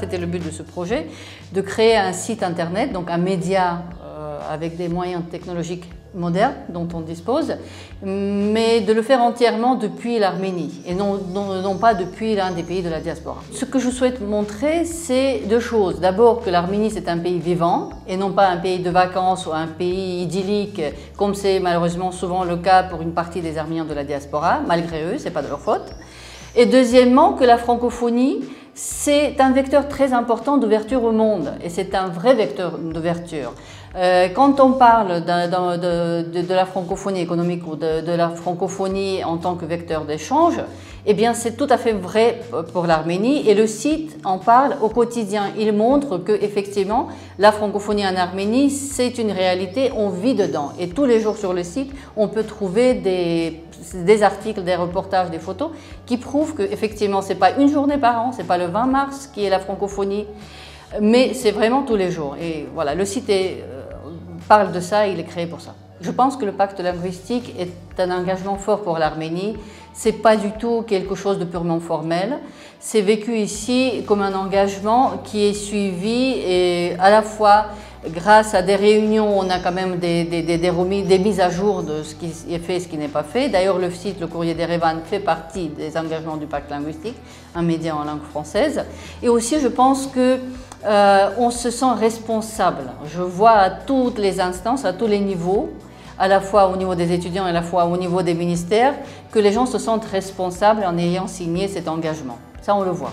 c'était le but de ce projet, de créer un site internet, donc un média avec des moyens technologiques modernes dont on dispose, mais de le faire entièrement depuis l'Arménie et non pas depuis l'un des pays de la diaspora. Ce que je souhaite montrer, c'est deux choses. D'abord que l'Arménie c'est un pays vivant et non pas un pays de vacances ou un pays idyllique comme c'est malheureusement souvent le cas pour une partie des Arméniens de la diaspora, malgré eux, c'est pas de leur faute. Et deuxièmement que la francophonie c'est un vecteur très important d'ouverture au monde et c'est un vrai vecteur d'ouverture. Quand on parle de la francophonie économique ou de la francophonie en tant que vecteur d'échange, eh bien c'est tout à fait vrai pour l'Arménie et le site en parle au quotidien. Il montre que effectivement la francophonie en Arménie c'est une réalité, on vit dedans et tous les jours sur le site on peut trouver des articles, des reportages, des photos qui prouvent que effectivement c'est pas une journée par an, c'est pas le 20 mars qui est la francophonie, mais c'est vraiment tous les jours. Et voilà, le site parle de ça, il est créé pour ça. Je pense que le pacte linguistique est un engagement fort pour l'Arménie. C'est pas du tout quelque chose de purement formel. C'est vécu ici comme un engagement qui est suivi et à la fois grâce à des réunions, on a quand même des mises à jour de ce qui est fait et ce qui n'est pas fait. D'ailleurs, le site Le Courrier d'Erevan fait partie des engagements du pacte linguistique, un média en langue française. Et aussi, je pense que on se sent responsable. Je vois à toutes les instances, à tous les niveaux, à la fois au niveau des étudiants et à la fois au niveau des ministères, que les gens se sentent responsables en ayant signé cet engagement. Ça, on le voit.